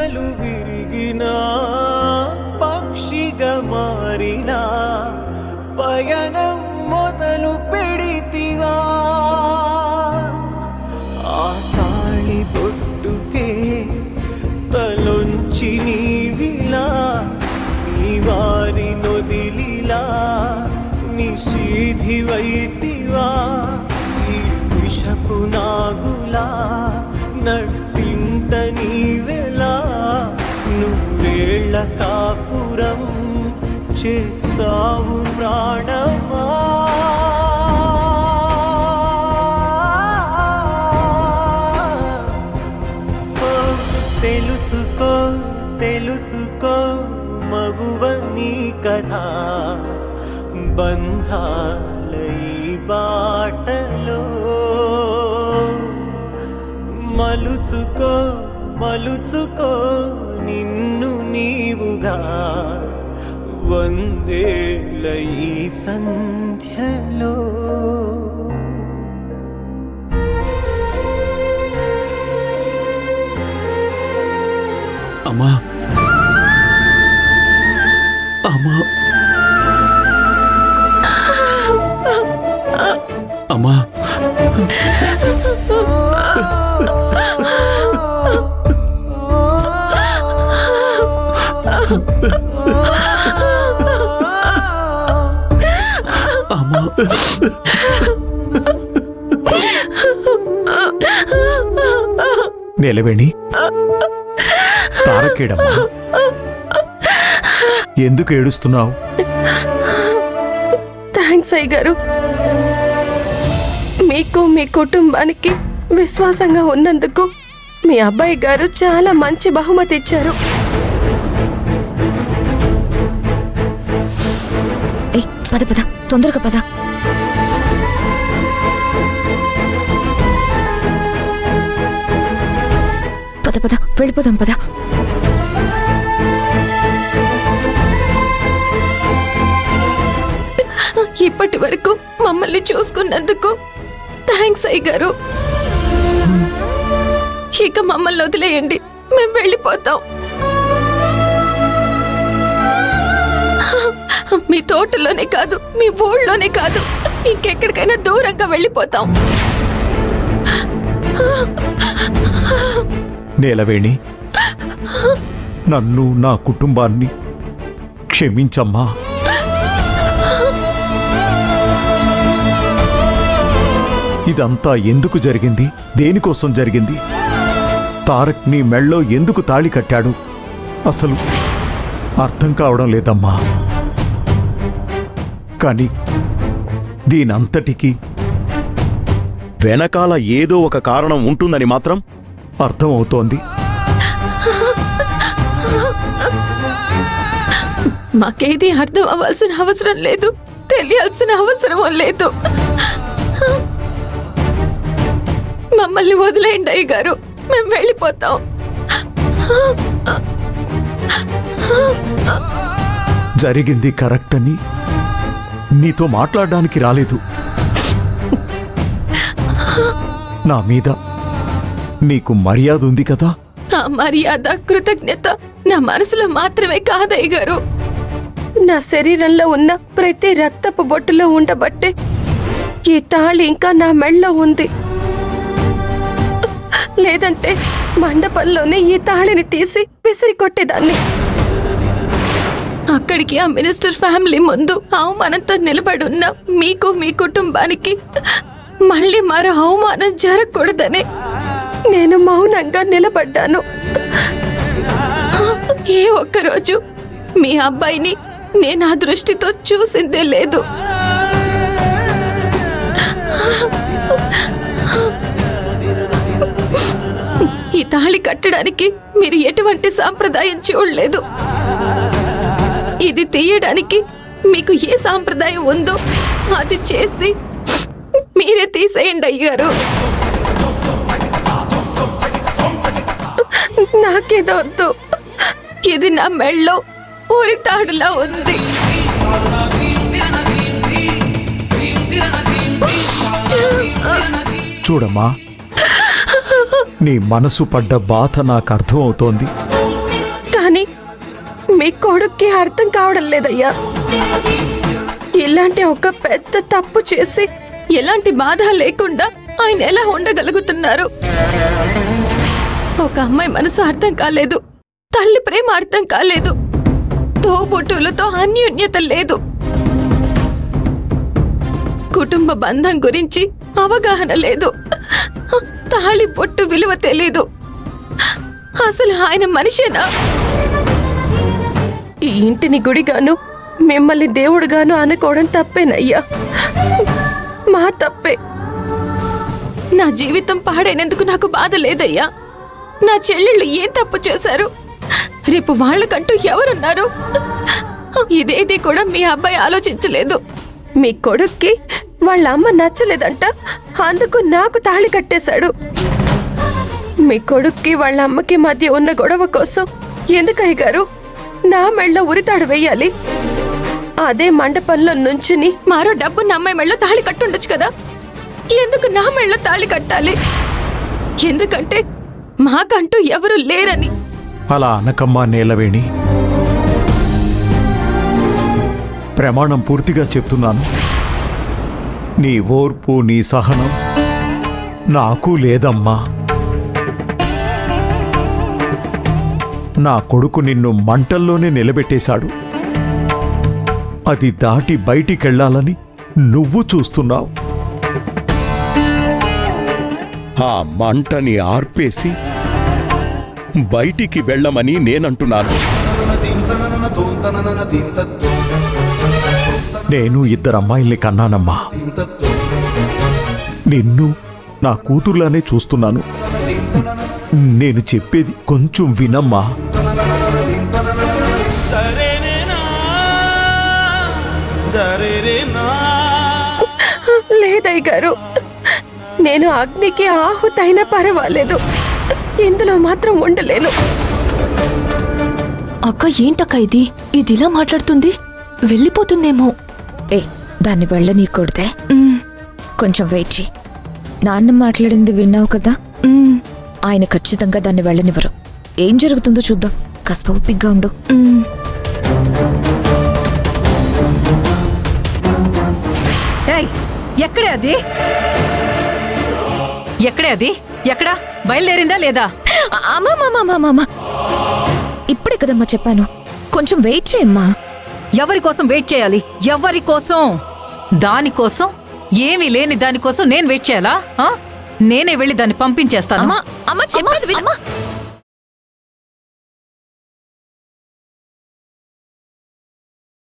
రెక్కలు విరిగినా పక్షిగా మారినా పయనం మొదలు పెడితివా ఆ తాళి బొట్టుకే తలొంచి నీవిలా నీ వారి నొదిలిలా నిషేధివైతివా ఈ విషపు నాగులా నట్టింట నీవెలా నువ్వేళ్ళ కాపురం చేస్తావు ప్రాణమా తెలుసుకో తెలుసుకో మగువ నీ కథ బంధాలై బాటలో మలుచుకో మలుచుకో నిన్ను నీవుగా వందేళ్ళ ఈ సంధ్యలో అమ్మా అమ్మా అమ్మా అమ్మా నిలవేణి తారకేడమ్మా ఎందుకు ఏడుస్తున్నావు? థ్యాంక్స్ అయ్య గారు. మీకు మీ కుటుంబానికి విశ్వాసంగా ఉన్నందుకు మీ అబ్బాయి గారు చాలా మంచి బహుమతి ఇచ్చారు. పద పద తొందరగా పద. పద పద వెళ్ళిపోదాం పద. ఇప్పటి వరకు మమ్మల్ని చూసుకున్నందుకు థ్యాంక్స్ అయ్య గారు. ఇక మమ్మల్ని వదిలేయండి, మేము వెళ్ళిపోతాం. మీ తోటలోనే కాదు, మీ ఊళ్ళోనే కాదు, ఇంకెక్కడికైనా దూరంగా వెళ్ళిపోతాం. నీలవేణి, నన్ను నా కుటుంబాన్ని క్షమించమ్మా. ఇదంతా ఎందుకు జరిగింది? దేనికోసం జరిగింది? తారక్ నీ మెళ్ళో ఎందుకు తాళి కట్టాడు? అసలు అర్థం కావడం లేదమ్మా. కానీ దీనంతటికీ వెనకాల ఏదో ఒక కారణం ఉంటుందని మాత్రం అర్థమవుతోంది. మాకేది అర్థం అవ్వాల్సిన అవసరం లేదు, తెలియాల్సిన అవసరం లేదు. మమ్మల్ని వదిలేయండి అయ్య గారు, మేము వెళ్ళిపోతాం. జరిగింది కరెక్ట్ అని నీతో మాట్లాడడానికి రాలేదు. నా మీద నీకు మర్యాద ఉంది కదా? ఆ మర్యాద, కృతజ్ఞత నా మనసులో మాత్రమే కాదయ్య గారు, నా శరీరంలో ఉన్న ప్రతి రక్తపు బొట్టులో ఉండబట్టే ఈ తాళి ఇంకా నా మెళ్ళలో ఉంది. లేదంటే మండపంలోనే ఈ తాళిని తీసి విసిరి కొట్టేదాన్ని. అక్కడికి ఆ మినిస్టర్ ఫ్యామిలీ ముందు అవమానంతో నిలబడున్న మీకు మీ కుటుంబానికి మళ్ళీ మరో అవమానం జరగకూడదని నేను మౌనంగా నిలబడ్డాను. ఏ ఒక్కరోజు మీ అబ్బాయిని నేను ఆ దృష్టితో చూసిందే లేదు. ఈ తాళి కట్టడానికి మీరు ఎటువంటి సాంప్రదాయం చూడలేదు. ఇది తీయడానికి మీకు ఏ సాంప్రదాయం ఉందో అది చేసి మీరే తీసేయండి అయ్యారు. నాకేదొద్దు, ఇది నా మెళ్ళో ఊరి తాడులా ఉంది. చూడమ్మా, నీ మనసు పడ్డ బాధ నాకు అర్థమవుతోంది. మీ కొడుక్కి అర్థం కావడం లేదయ్యా. ఇలాంటి ఒక పెద్ద తప్పు చేసి ఎలాంటి బాధ లేకుండా ఆయన ఎలా ఉండగలుగుతున్నారు? ఒక అమ్మాయి మనసు అర్థం కాలేదు, తల్లి ప్రేమ అర్థం కాలేదు, తోబుట్టులతో అన్యోన్యత లేదు, కుటుంబ బంధం గురించి అవగాహన లేదు, తాళి బొట్టు విలువ తెలీదు. అసలు ఆయన మనిషేనా? ఈ ఇంటిని గుడిగాను మిమ్మల్ని దేవుడుగాను అనుకోవడం తప్పేనయ్యా, మా తప్పే. నా జీవితం పాడైనందుకు నాకు బాధ లేదయ్యా. నా చెల్లెళ్ళు ఏం తప్పు చేశారు? రేపు వాళ్ళకంటూ ఎవరున్నారు? ఇదేది కూడా మీ అబ్బాయి ఆలోచించలేదు. మీ కొడుక్కి వాళ్ళ అమ్మ నచ్చలేదంట, అందుకు నాకు తాళి కట్టేశాడు. మీ కొడుక్కి వాళ్ళ అమ్మకి మధ్య ఉన్న గొడవ కోసం ఎందుకయ్య గారు నా మెళ్ళ ఉరితాడు వేయాలి? అదే మండపంలో నుంచుని మరో డబ్బు నా అమ్మాయి మెళ్ళ తాళి కట్టుండొచ్చు కదా. ఎందుకు నా మెళ్ళ తాళి కట్టాలి? ఎందుకంటే మాకంటూ ఎవరు లేరని. అలా అనకమ్మా నీలవేణి. ప్రమాణం పూర్తిగా చెప్తున్నాను, నీ ఓర్పు నీ సహనం నాకు లేదమ్మా. నా కొడుకు నిన్ను మంటల్లోనే నిలబెట్టేశాడు. అది దాటి బయటికెళ్లాలని నువ్వు చూస్తున్నావు. ఆ మంటని ఆర్పేసి బయటికి వెళ్ళమని నేనంటున్నాను. నేను ఇద్దరు అమ్మాయిల్ని కన్నానమ్మా. నిన్ను నా కూతుర్లానే చూస్తున్నాను. నేను చెప్పేది కొంచెం వినమ్మా. లేదయ్య గారు, నేను అగ్నికి ఆహుతైనా పర్వాలేదు, ఇందులో మాత్రం ఉండలేను. అక్క ఏంటక్క ఇది ఇదిలా మాట్లాడుతుంది? వెళ్ళిపోతుందేమో. ఏ దాన్ని వెళ్ళనీకూడదే. కొంచెం వెయిట్ చేయి. నాన్న మాట్లాడింది విన్నావు కదా, ఆయన ఖచ్చితంగా దాన్ని వెళ్ళనివ్వరు. ఏం జరుగుతుందో చూద్దాం, కాస్త ఓపిగ్గా ఉండు. ఎక్కడే అది? ఎక్కడే అది? ఎక్కడా? బయలుదేరిందా లేదా? అమ్మా ఇప్పుడే కదమ్మా చెప్పాను, కొంచెం వెయిట్ చేయమ్మా. ఎవరి కోసం వెయిట్ చేయాలి? ఎవరి కోసం? దానికోసం, ఏమీ లేని దానికోసం నేను వెయిట్ చేయాలా? నేనే వెళ్ళి దాన్ని పంపించేస్తాను. అమ్మా చెప్పేది వినమ్మా.